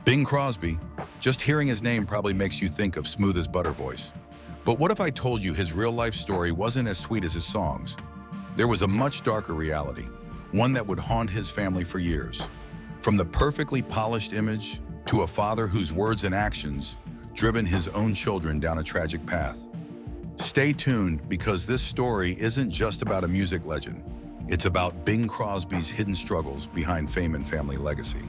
Bing Crosby, just hearing his name probably makes you think of smooth as butter voice. But what if I told you his real-life story wasn't as sweet as his songs? There was a much darker reality, one that would haunt his family for years. From the perfectly polished image to a father whose words and actions driven his own children down a tragic path. Stay tuned, because this story isn't just about a music legend. It's about Bing Crosby's hidden struggles behind fame and family legacy.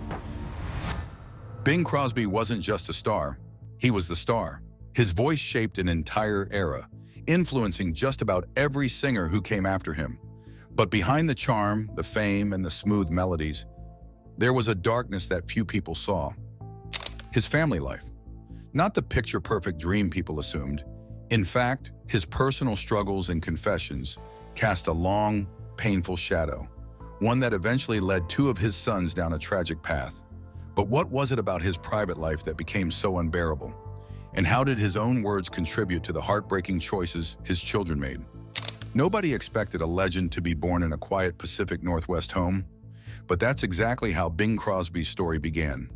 Bing Crosby wasn't just a star, he was the star. His voice shaped an entire era, influencing just about every singer who came after him. But behind the charm, the fame, and the smooth melodies, there was a darkness that few people saw. His family life. Not the picture-perfect dream people assumed. In fact, his personal struggles and confessions cast a long, painful shadow, one that eventually led two of his sons down a tragic path. But what was it about his private life that became so unbearable? And how did his own words contribute to the heartbreaking choices his children made? Nobody expected a legend to be born in a quiet Pacific Northwest home, but that's exactly how Bing Crosby's story began.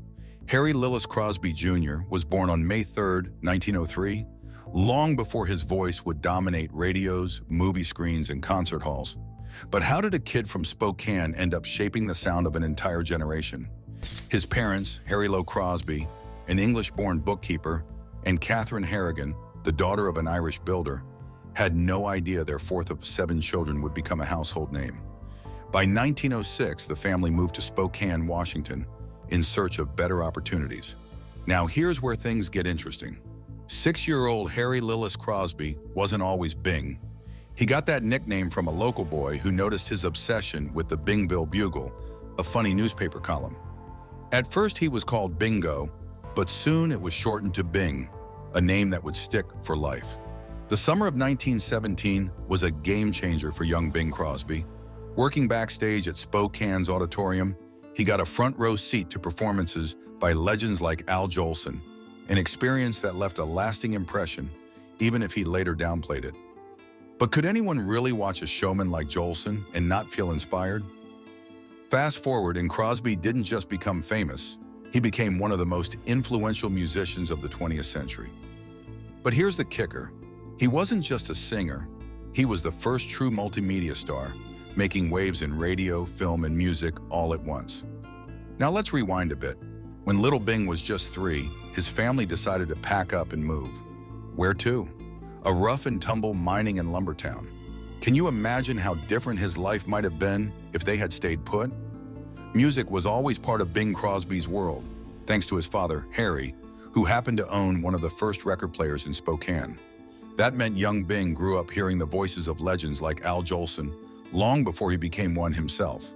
Harry Lillis Crosby Jr. was born on May 3, 1903, long before his voice would dominate radios, movie screens, and concert halls. But how did a kid from Spokane end up shaping the sound of an entire generation? His parents, Harry Lowe Crosby, an English-born bookkeeper, and Catherine Harrigan, the daughter of an Irish builder, had no idea their fourth of 7 children would become a household name. By 1906, the family moved to Spokane, Washington, in search of better opportunities. Now here's where things get interesting. 6-year-old Harry Lillis Crosby wasn't always Bing. He got that nickname from a local boy who noticed his obsession with the Bingville Bugle, a funny newspaper column. At first he was called Bingo, but soon it was shortened to Bing, a name that would stick for life. The summer of 1917 was a game changer for young Bing Crosby. Working backstage at Spokane's auditorium, he got a front row seat to performances by legends like Al Jolson, an experience that left a lasting impression, even if he later downplayed it. But could anyone really watch a showman like Jolson and not feel inspired? Fast forward, and Crosby didn't just become famous, he became one of the most influential musicians of the 20th century. But here's the kicker. He wasn't just a singer, he was the first true multimedia star, making waves in radio, film, and music all at once. Now let's rewind a bit. When little Bing was just 3, his family decided to pack up and move. Where to? A rough and tumble mining and lumber town. Can you imagine how different his life might have been if they had stayed put? Music was always part of Bing Crosby's world, thanks to his father, Harry, who happened to own one of the first record players in Spokane. That meant young Bing grew up hearing the voices of legends like Al Jolson long before he became one himself.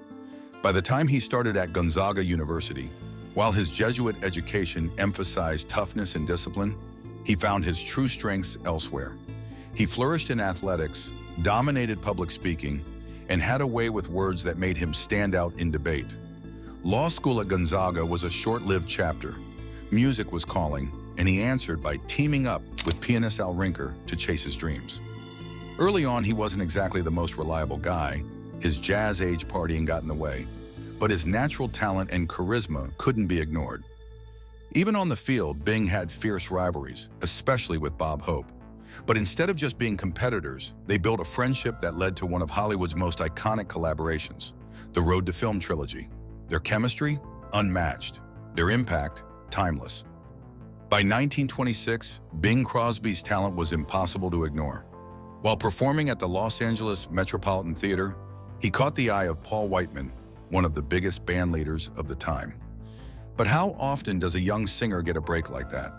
By the time he started at Gonzaga University, while his Jesuit education emphasized toughness and discipline, he found his true strengths elsewhere. He flourished in athletics, dominated public speaking, and had a way with words that made him stand out in debate. Law school at Gonzaga was a short-lived chapter. Music was calling, and he answered by teaming up with pianist Al Rinker to chase his dreams. Early on, he wasn't exactly the most reliable guy. His jazz-age partying got in the way, but his natural talent and charisma couldn't be ignored. Even on the field, Bing had fierce rivalries, especially with Bob Hope. But instead of just being competitors, they built a friendship that led to one of Hollywood's most iconic collaborations, the Road to Film trilogy. Their chemistry? Unmatched. Their impact? Timeless. By 1926, Bing Crosby's talent was impossible to ignore. While performing at the Los Angeles Metropolitan Theater, he caught the eye of Paul Whiteman, one of the biggest band leaders of the time. But how often does a young singer get a break like that?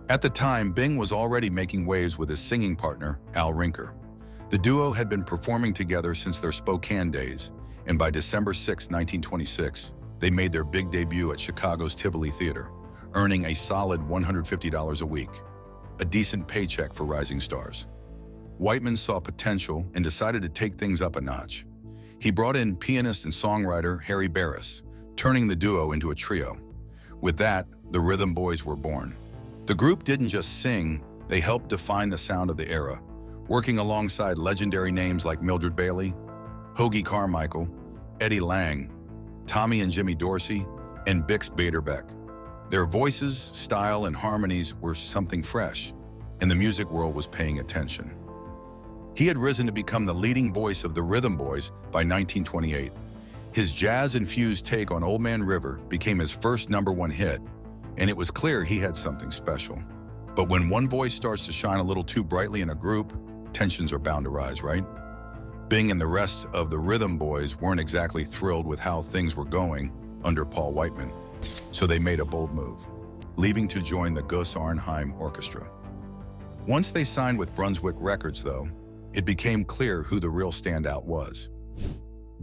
At the time, Bing was already making waves with his singing partner, Al Rinker. The duo had been performing together since their Spokane days, and by December 6, 1926, they made their big debut at Chicago's Tivoli Theater, earning a solid $150 a week, a decent paycheck for rising stars. Whiteman saw potential and decided to take things up a notch. He brought in pianist and songwriter Harry Barris, turning the duo into a trio. With that, the Rhythm Boys were born. The group didn't just sing, they helped define the sound of the era, working alongside legendary names like Mildred Bailey, Hoagy Carmichael, Eddie Lang, Tommy and Jimmy Dorsey, and Bix Beiderbecke. Their voices, style, and harmonies were something fresh, and the music world was paying attention. He had risen to become the leading voice of the Rhythm Boys by 1928. His jazz-infused take on Old Man River became his first #1 hit, and it was clear he had something special. But when one voice starts to shine a little too brightly in a group, tensions are bound to rise, right? Bing and the rest of the Rhythm Boys weren't exactly thrilled with how things were going under Paul Whiteman, so they made a bold move, leaving to join the Gus Arnheim Orchestra. Once they signed with Brunswick Records, though, it became clear who the real standout was.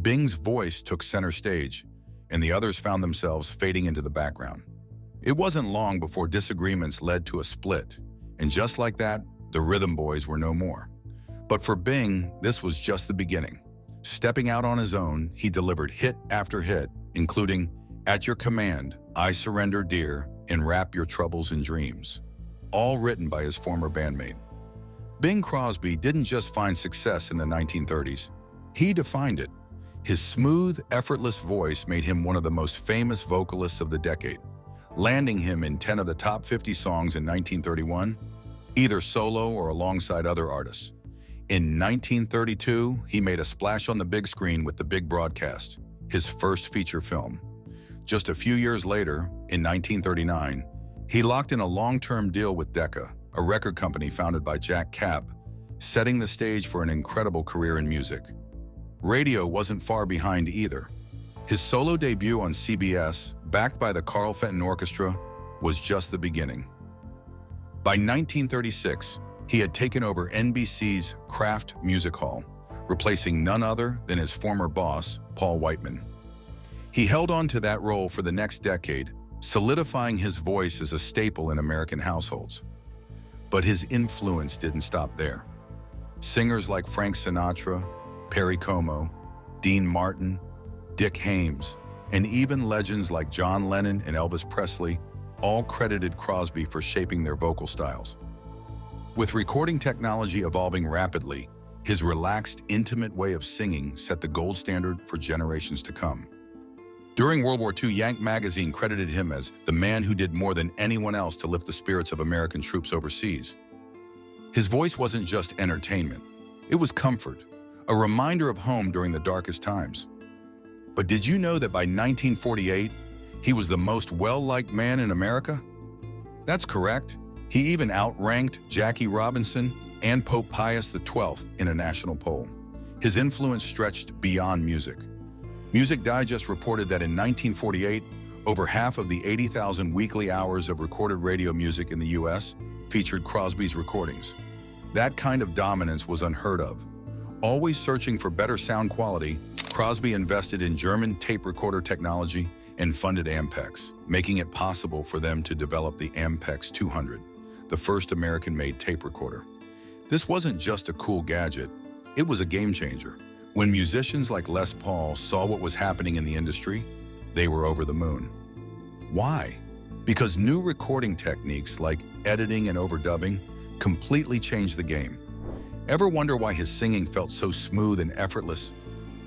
Bing's voice took center stage, and the others found themselves fading into the background. It wasn't long before disagreements led to a split, and just like that, the Rhythm Boys were no more. But for Bing, this was just the beginning. Stepping out on his own, he delivered hit after hit, including At Your Command, I Surrender Dear, and Wrap Your Troubles in Dreams, all written by his former bandmate. Bing Crosby didn't just find success in the 1930s, he defined it. His smooth, effortless voice made him one of the most famous vocalists of the decade, landing him in 10 of the top 50 songs in 1931, either solo or alongside other artists. In 1932, he made a splash on the big screen with The Big Broadcast, his first feature film. Just a few years later, in 1939, he locked in a long-term deal with Decca, a record company founded by Jack Kapp, setting the stage for an incredible career in music. Radio wasn't far behind either. His solo debut on CBS, backed by the Carl Fenton Orchestra, was just the beginning. By 1936, he had taken over NBC's Kraft Music Hall, replacing none other than his former boss, Paul Whiteman. He held on to that role for the next decade, solidifying his voice as a staple in American households. But his influence didn't stop there. Singers like Frank Sinatra, Perry Como, Dean Martin, Dick Haymes, and even legends like John Lennon and Elvis Presley all credited Crosby for shaping their vocal styles. With recording technology evolving rapidly, his relaxed, intimate way of singing set the gold standard for generations to come. During World War II, Yank magazine credited him as the man who did more than anyone else to lift the spirits of American troops overseas. His voice wasn't just entertainment, it was comfort, a reminder of home during the darkest times. But did you know that by 1948, he was the most well-liked man in America? That's correct. He even outranked Jackie Robinson and Pope Pius XII in a national poll. His influence stretched beyond music. Music Digest reported that in 1948, over half of the 80,000 weekly hours of recorded radio music in the US featured Crosby's recordings. That kind of dominance was unheard of. Always searching for better sound quality, Crosby invested in German tape recorder technology and funded Ampex, making it possible for them to develop the Ampex 200, the first American-made tape recorder. This wasn't just a cool gadget, it was a game changer. When musicians like Les Paul saw what was happening in the industry, they were over the moon. Why? Because new recording techniques like editing and overdubbing completely changed the game. Ever wonder why his singing felt so smooth and effortless?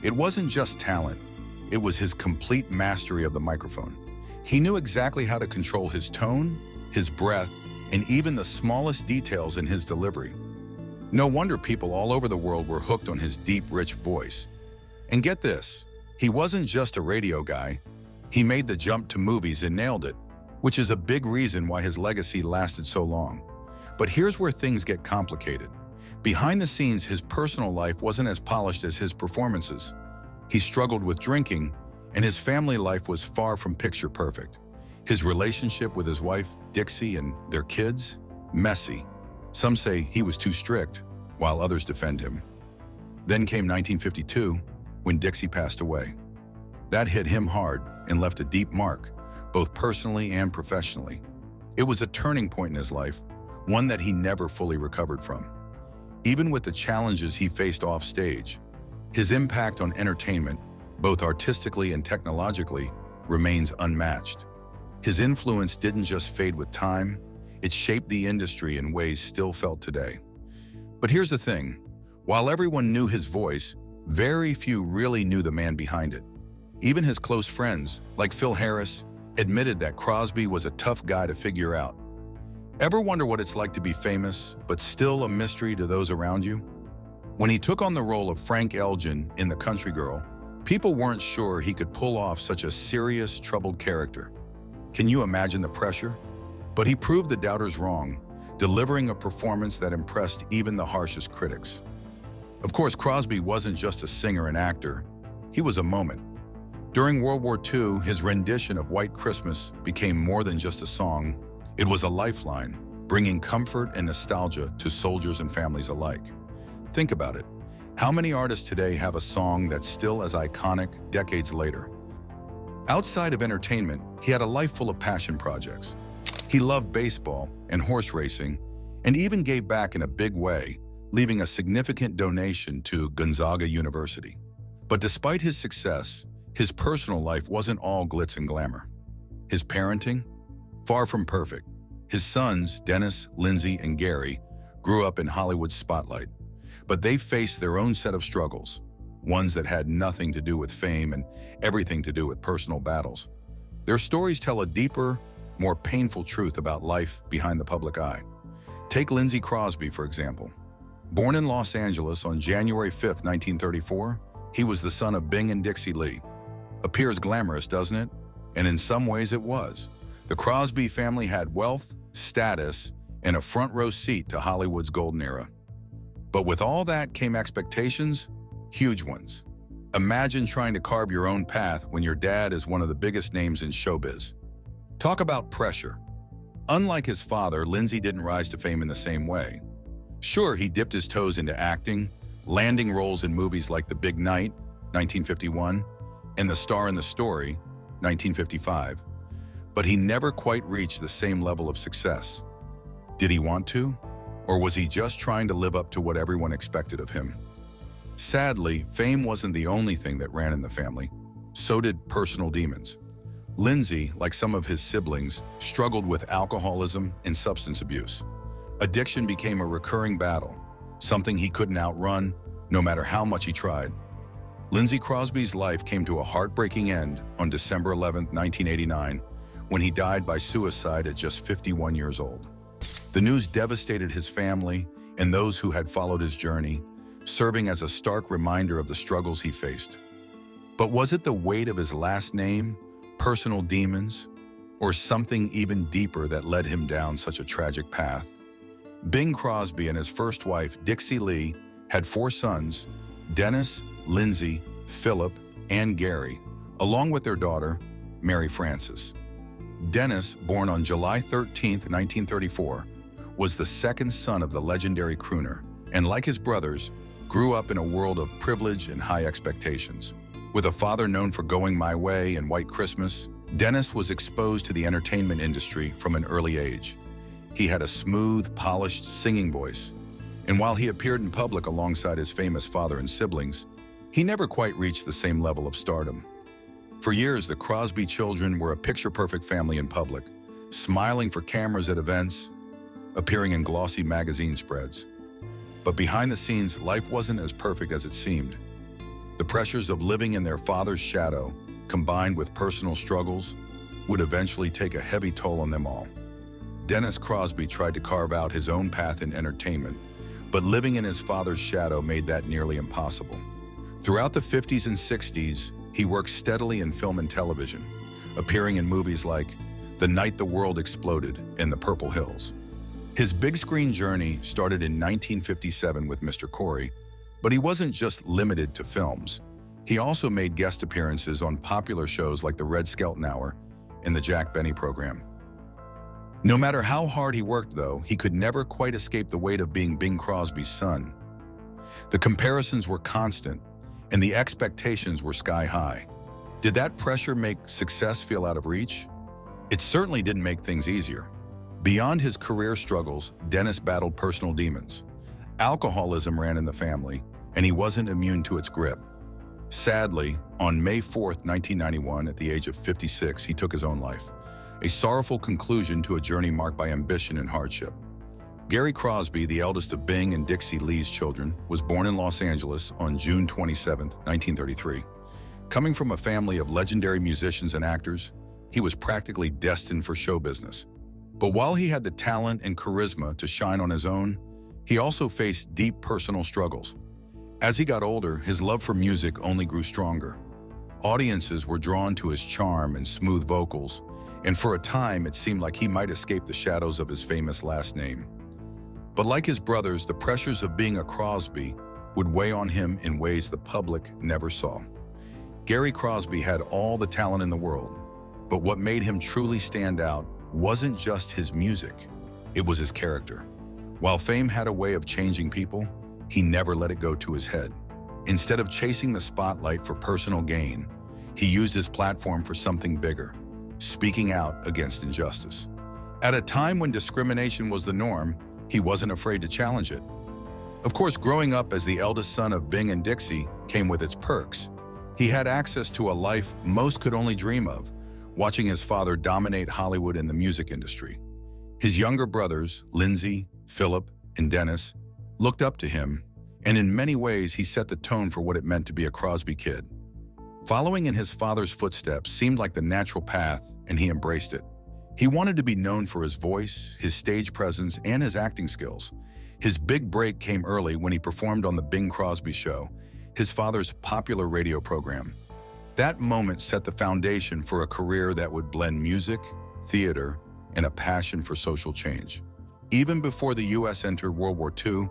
It wasn't just talent, it was his complete mastery of the microphone. He knew exactly how to control his tone, his breath, and even the smallest details in his delivery. No wonder people all over the world were hooked on his deep, rich voice. And get this, he wasn't just a radio guy, he made the jump to movies and nailed it, which is a big reason why his legacy lasted so long. But here's where things get complicated. Behind the scenes, his personal life wasn't as polished as his performances. He struggled with drinking, and his family life was far from picture perfect. His relationship with his wife, Dixie, and their kids, messy. Some say he was too strict, while others defend him. Then came 1952, when Dixie passed away. That hit him hard and left a deep mark, both personally and professionally. It was a turning point in his life, one that he never fully recovered from. Even with the challenges he faced off stage, his impact on entertainment, both artistically and technologically, remains unmatched. His influence didn't just fade with time, it shaped the industry in ways still felt today. But here's the thing, while everyone knew his voice, very few really knew the man behind it. Even his close friends, like Phil Harris, admitted that Crosby was a tough guy to figure out. Ever wonder what it's like to be famous, but still a mystery to those around you? When he took on the role of Frank Elgin in The Country Girl, people weren't sure he could pull off such a serious, troubled character. Can you imagine the pressure? But he proved the doubters wrong, delivering a performance that impressed even the harshest critics. Of course, Crosby wasn't just a singer and actor. He was a moment. During World War II, his rendition of White Christmas became more than just a song. It was a lifeline, bringing comfort and nostalgia to soldiers and families alike. Think about it. How many artists today have a song that's still as iconic decades later? Outside of entertainment, he had a life full of passion projects. He loved baseball and horse racing, and even gave back in a big way, leaving a significant donation to Gonzaga University. But despite his success, his personal life wasn't all glitz and glamour. His parenting? Far from perfect. His sons, Dennis, Lindsay, and Gary, grew up in Hollywood's spotlight. But they faced their own set of struggles, ones that had nothing to do with fame and everything to do with personal battles. Their stories tell a deeper, more painful truth about life behind the public eye. Take Lindsay Crosby, for example. Born in Los Angeles on January 5, 1934, he was the son of Bing and Dixie Lee. Appears glamorous, doesn't it? And in some ways it was. The Crosby family had wealth, status, and a front-row seat to Hollywood's golden era. But with all that came expectations, huge ones. Imagine trying to carve your own path when your dad is one of the biggest names in showbiz. Talk about pressure. Unlike his father, Lindsay didn't rise to fame in the same way. Sure, he dipped his toes into acting, landing roles in movies like The Big Night, 1951, and The Star in the Story, 1955. But he never quite reached the same level of success. Did he want to? Or was he just trying to live up to what everyone expected of him? Sadly, fame wasn't the only thing that ran in the family. So did personal demons. Lindsay, like some of his siblings, struggled with alcoholism and substance abuse. Addiction became a recurring battle, something he couldn't outrun, no matter how much he tried. Lindsay Crosby's life came to a heartbreaking end on December 11, 1989, when he died by suicide at just 51 years old. The news devastated his family and those who had followed his journey, serving as a stark reminder of the struggles he faced. But was it the weight of his last name, personal demons, or something even deeper that led him down such a tragic path? Bing Crosby and his first wife, Dixie Lee, had 4 sons, Dennis, Lindsay, Philip, and Gary, along with their daughter, Mary Frances. Dennis, born on July 13, 1934, was the second son of the legendary crooner, and like his brothers, grew up in a world of privilege and high expectations. With a father known for Going My Way and White Christmas, Dennis was exposed to the entertainment industry from an early age. He had a smooth, polished singing voice, and while he appeared in public alongside his famous father and siblings, he never quite reached the same level of stardom. For years, the Crosby children were a picture-perfect family in public, smiling for cameras at events, appearing in glossy magazine spreads. But behind the scenes, life wasn't as perfect as it seemed. The pressures of living in their father's shadow, combined with personal struggles, would eventually take a heavy toll on them all. Dennis Crosby tried to carve out his own path in entertainment, but living in his father's shadow made that nearly impossible. Throughout the 50s and 60s, he worked steadily in film and television, appearing in movies like The Night the World Exploded and The Purple Hills. His big screen journey started in 1957 with Mr. Corey, but he wasn't just limited to films. He also made guest appearances on popular shows like The Red Skelton Hour and The Jack Benny Program. No matter how hard he worked, though, he could never quite escape the weight of being Bing Crosby's son. The comparisons were constant, and the expectations were sky high. Did that pressure make success feel out of reach? It certainly didn't make things easier. Beyond his career struggles, Dennis battled personal demons. Alcoholism ran in the family, and he wasn't immune to its grip. Sadly, on May 4, 1991, at the age of 56, he took his own life, a sorrowful conclusion to a journey marked by ambition and hardship. Gary Crosby, the eldest of Bing and Dixie Lee's children, was born in Los Angeles on June 27, 1933. Coming from a family of legendary musicians and actors, he was practically destined for show business. But while he had the talent and charisma to shine on his own, he also faced deep personal struggles. As he got older, his love for music only grew stronger. Audiences were drawn to his charm and smooth vocals, and for a time it seemed like he might escape the shadows of his famous last name. But like his brothers, the pressures of being a Crosby would weigh on him in ways the public never saw. Gary Crosby had all the talent in the world, but what made him truly stand out wasn't just his music, it was his character. While fame had a way of changing people, he never let it go to his head. Instead of chasing the spotlight for personal gain, he used his platform for something bigger, speaking out against injustice. At a time when discrimination was the norm, he wasn't afraid to challenge it. Of course, growing up as the eldest son of Bing and Dixie came with its perks. He had access to a life most could only dream of, watching his father dominate Hollywood and the music industry. His younger brothers, Lindsay, Philip, and Dennis, looked up to him, and in many ways he set the tone for what it meant to be a Crosby kid. Following in his father's footsteps seemed like the natural path, and he embraced it. He wanted to be known for his voice, his stage presence, and his acting skills. His big break came early when he performed on the Bing Crosby Show, his father's popular radio program. That moment set the foundation for a career that would blend music, theater, and a passion for social change. Even before the U.S. entered World War II,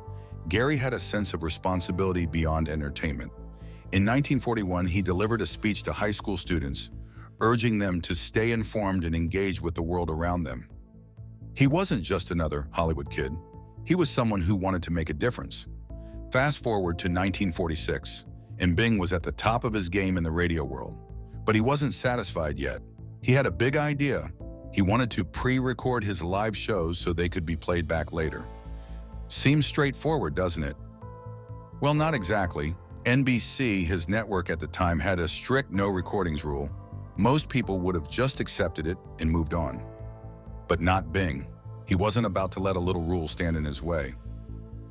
Gary had a sense of responsibility beyond entertainment. In 1941, he delivered a speech to high school students, urging them to stay informed and engage with the world around them. He wasn't just another Hollywood kid. He was someone who wanted to make a difference. Fast forward to 1946, and Bing was at the top of his game in the radio world. But he wasn't satisfied yet. He had a big idea. He wanted to pre-record his live shows so they could be played back later. Seems straightforward, doesn't it? Well, not exactly. NBC, his network at the time, had a strict no recordings rule. Most people would have just accepted it and moved on. But not Bing. He wasn't about to let a little rule stand in his way.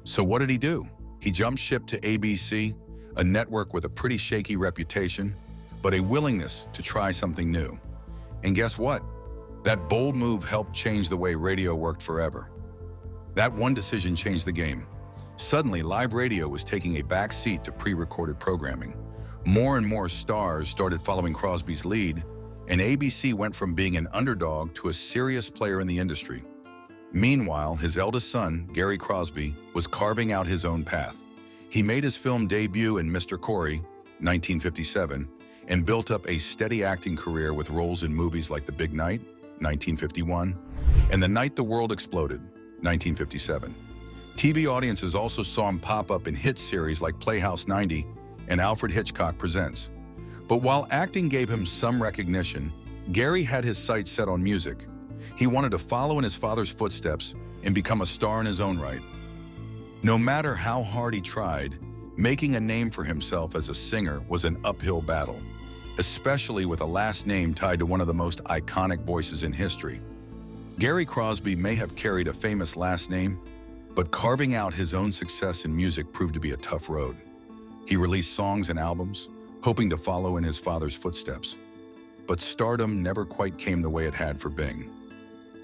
So what did he do? He jumped ship to ABC, a network with a pretty shaky reputation, but a willingness to try something new. And guess what? That bold move helped change the way radio worked forever. That one decision changed the game. Suddenly, live radio was taking a back seat to pre-recorded programming. More and more stars started following Crosby's lead, and ABC went from being an underdog to a serious player in the industry. Meanwhile, his eldest son, Gary Crosby, was carving out his own path. He made his film debut in Mr. Corey, 1957, and built up a steady acting career with roles in movies like The Big Night, 1951, and The Night the World Exploded, 1957. TV audiences also saw him pop up in hit series like Playhouse 90 and Alfred Hitchcock Presents. But while acting gave him some recognition, Gary had his sights set on music. He wanted to follow in his father's footsteps and become a star in his own right. No matter how hard he tried, making a name for himself as a singer was an uphill battle, especially with a last name tied to one of the most iconic voices in history. Gary Crosby may have carried a famous last name, but carving out his own success in music proved to be a tough road. He released songs and albums, hoping to follow in his father's footsteps. But stardom never quite came the way it had for Bing.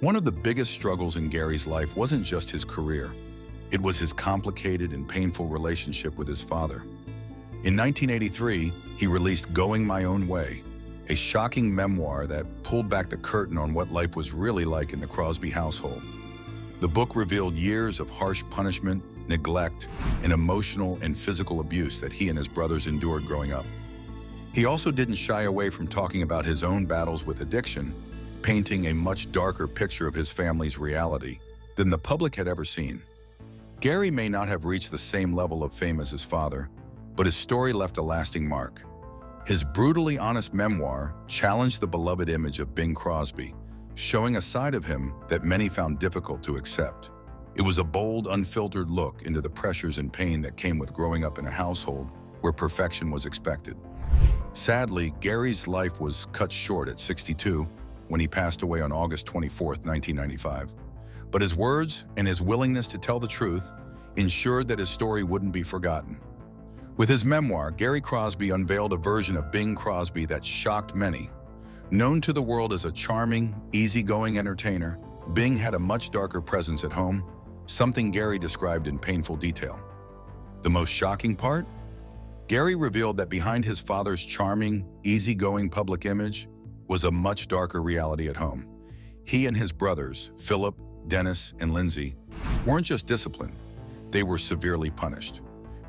One of the biggest struggles in Gary's life wasn't just his career. It was his complicated and painful relationship with his father. In 1983, he released Going My Own Way, a shocking memoir that pulled back the curtain on what life was really like in the Crosby household. The book revealed years of harsh punishment, neglect, and emotional and physical abuse that he and his brothers endured growing up. He also didn't shy away from talking about his own battles with addiction, painting a much darker picture of his family's reality than the public had ever seen. Gary may not have reached the same level of fame as his father, but his story left a lasting mark. His brutally honest memoir challenged the beloved image of Bing Crosby, showing a side of him that many found difficult to accept. It was a bold, unfiltered look into the pressures and pain that came with growing up in a household where perfection was expected. Sadly, Gary's life was cut short at 62 when he passed away on August 24, 1995. But his words and his willingness to tell the truth ensured that his story wouldn't be forgotten. With his memoir, Gary Crosby unveiled a version of Bing Crosby that shocked many. Known to the world as a charming, easygoing entertainer, Bing had a much darker presence at home, something Gary described in painful detail. The most shocking part? Gary revealed that behind his father's charming, easygoing public image was a much darker reality at home. He and his brothers, Philip, Dennis, and Lindsay, weren't just disciplined, they were severely punished.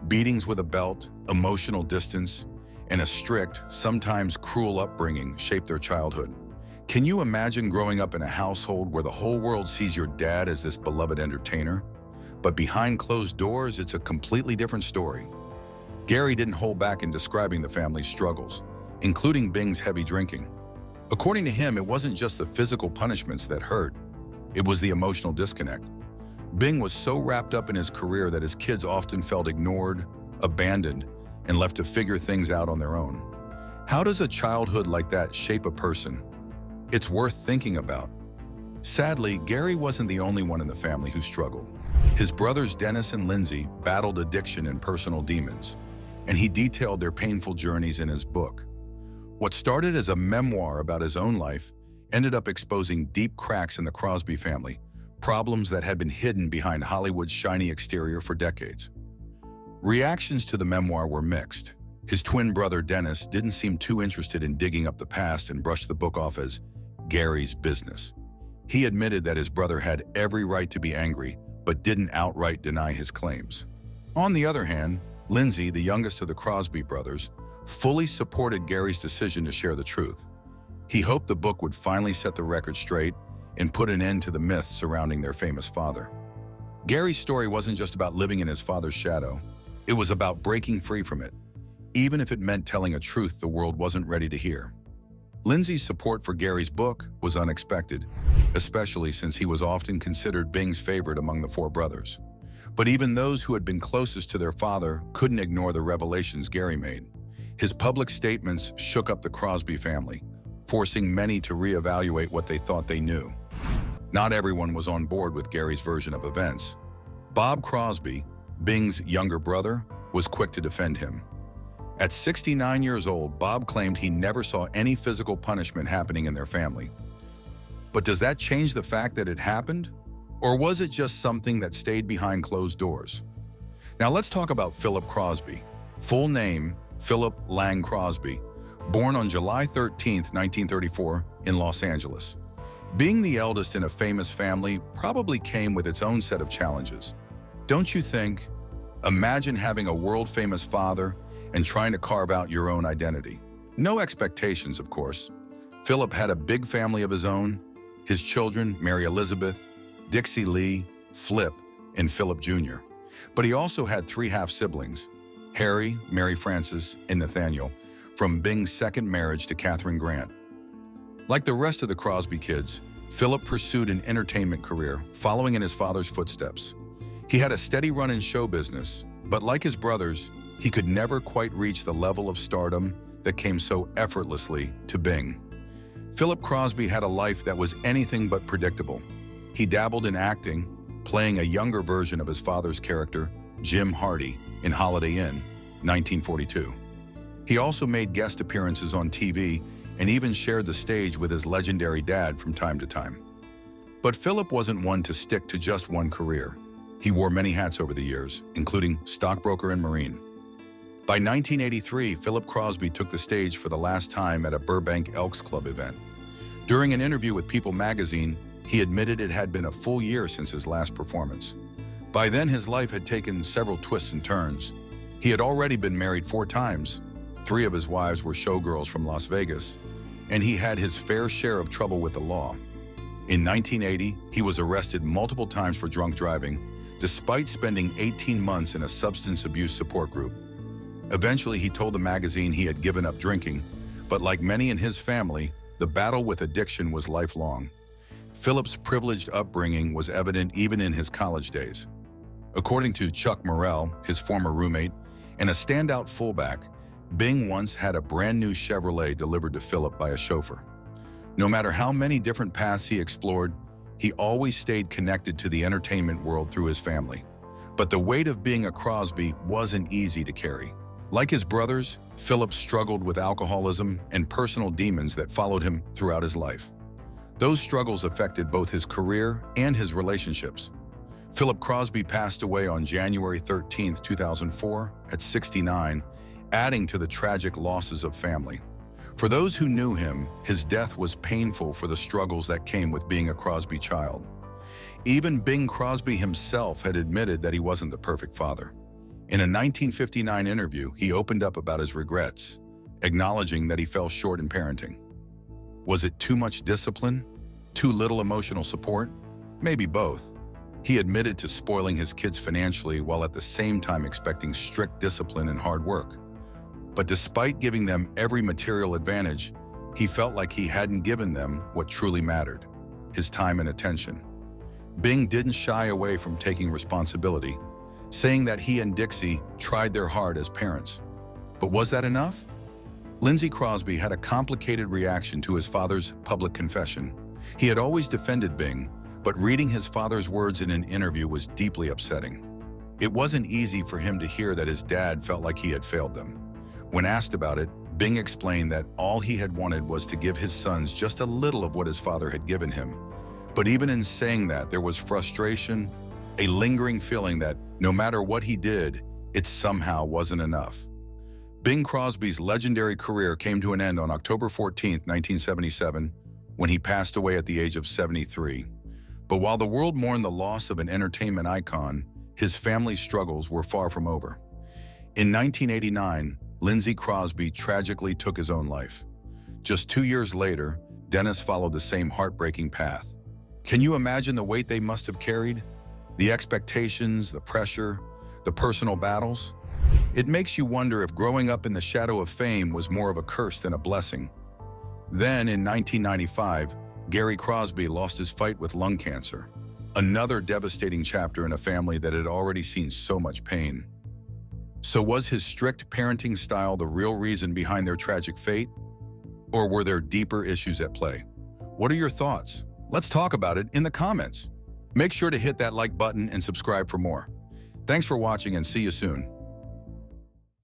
Beatings with a belt, emotional distance, and a strict, sometimes cruel upbringing shaped their childhood. Can you imagine growing up in a household where the whole world sees your dad as this beloved entertainer? But behind closed doors, it's a completely different story. Gary didn't hold back in describing the family's struggles, including Bing's heavy drinking. According to him, it wasn't just the physical punishments that hurt, it was the emotional disconnect. Bing was so wrapped up in his career that his kids often felt ignored, abandoned, and left to figure things out on their own. How does a childhood like that shape a person? It's worth thinking about. Sadly, Gary wasn't the only one in the family who struggled. His brothers Dennis and Lindsay battled addiction and personal demons, and he detailed their painful journeys in his book. What started as a memoir about his own life ended up exposing deep cracks in the Crosby family, problems that had been hidden behind Hollywood's shiny exterior for decades. Reactions to the memoir were mixed. His twin brother Dennis didn't seem too interested in digging up the past and brushed the book off as Gary's business. He admitted that his brother had every right to be angry, but didn't outright deny his claims. On the other hand, Lindsay, the youngest of the Crosby brothers, fully supported Gary's decision to share the truth. He hoped the book would finally set the record straight and put an end to the myths surrounding their famous father. Gary's story wasn't just about living in his father's shadow. It was about breaking free from it, even if it meant telling a truth the world wasn't ready to hear. Lindsay's support for Gary's book was unexpected, especially since he was often considered Bing's favorite among the four brothers. But even those who had been closest to their father couldn't ignore the revelations Gary made. His public statements shook up the Crosby family, forcing many to reevaluate what they thought they knew. Not everyone was on board with Gary's version of events. Bob Crosby, Bing's younger brother, was quick to defend him. At 69 years old, Bob claimed he never saw any physical punishment happening in their family. But does that change the fact that it happened? Or was it just something that stayed behind closed doors? Now let's talk about Philip Crosby. Full name, Philip Lang Crosby, born on July 13, 1934, in Los Angeles. Being the eldest in a famous family probably came with its own set of challenges. Don't you think? Imagine having a world-famous father and trying to carve out your own identity. No expectations, of course. Philip had a big family of his own, his children, Mary Elizabeth, Dixie Lee, Flip, and Philip Jr. But he also had three half-siblings, Harry, Mary Frances, and Nathaniel, from Bing's second marriage to Catherine Grant. Like the rest of the Crosby kids, Philip pursued an entertainment career, following in his father's footsteps. He had a steady run in show business, but like his brothers, he could never quite reach the level of stardom that came so effortlessly to Bing. Philip Crosby had a life that was anything but predictable. He dabbled in acting, playing a younger version of his father's character, Jim Hardy, in Holiday Inn, 1942. He also made guest appearances on TV and even shared the stage with his legendary dad from time to time. But Philip wasn't one to stick to just one career. He wore many hats over the years, including stockbroker and Marine. By 1983, Philip Crosby took the stage for the last time at a Burbank Elks Club event. During an interview with People magazine, he admitted it had been a full year since his last performance. By then, his life had taken several twists and turns. He had already been married 4 times. 3 of his wives were showgirls from Las Vegas, and he had his fair share of trouble with the law. In 1980, he was arrested multiple times for drunk driving, despite spending 18 months in a substance abuse support group. Eventually, he told the magazine he had given up drinking, but like many in his family, the battle with addiction was lifelong. Philip's privileged upbringing was evident even in his college days. According to Chuck Morrell, his former roommate, and a standout fullback, Bing once had a brand new Chevrolet delivered to Philip by a chauffeur. No matter how many different paths he explored, he always stayed connected to the entertainment world through his family. But the weight of being a Crosby wasn't easy to carry. Like his brothers, Philip struggled with alcoholism and personal demons that followed him throughout his life. Those struggles affected both his career and his relationships. Philip Crosby passed away on January 13, 2004, at 69, adding to the tragic losses of family. For those who knew him, his death was painful for the struggles that came with being a Crosby child. Even Bing Crosby himself had admitted that he wasn't the perfect father. In a 1959 interview, he opened up about his regrets, acknowledging that he fell short in parenting. Was it too much discipline? Too little emotional support? Maybe both. He admitted to spoiling his kids financially while at the same time expecting strict discipline and hard work. But despite giving them every material advantage, he felt like he hadn't given them what truly mattered: his time and attention. Bing didn't shy away from taking responsibility, saying that he and Dixie tried their hard as parents. But was that enough? Lindsay Crosby had a complicated reaction to his father's public confession. He had always defended Bing, but reading his father's words in an interview was deeply upsetting. It wasn't easy for him to hear that his dad felt like he had failed them. When asked about it, Bing explained that all he had wanted was to give his sons just a little of what his father had given him. But even in saying that, there was frustration, a lingering feeling that no matter what he did, it somehow wasn't enough. Bing Crosby's legendary career came to an end on October 14, 1977, when he passed away at the age of 73. But while the world mourned the loss of an entertainment icon, his family's struggles were far from over. In 1989, Lindsay Crosby tragically took his own life. Just 2 years later, Dennis followed the same heartbreaking path. Can you imagine the weight they must have carried? The expectations, the pressure, the personal battles? It makes you wonder if growing up in the shadow of fame was more of a curse than a blessing. Then, in 1995, Gary Crosby lost his fight with lung cancer, another devastating chapter in a family that had already seen so much pain. So was his strict parenting style the real reason behind their tragic fate? Or were there deeper issues at play? What are your thoughts? Let's talk about it in the comments. Make sure to hit that like button and subscribe for more. Thanks for watching and see you soon.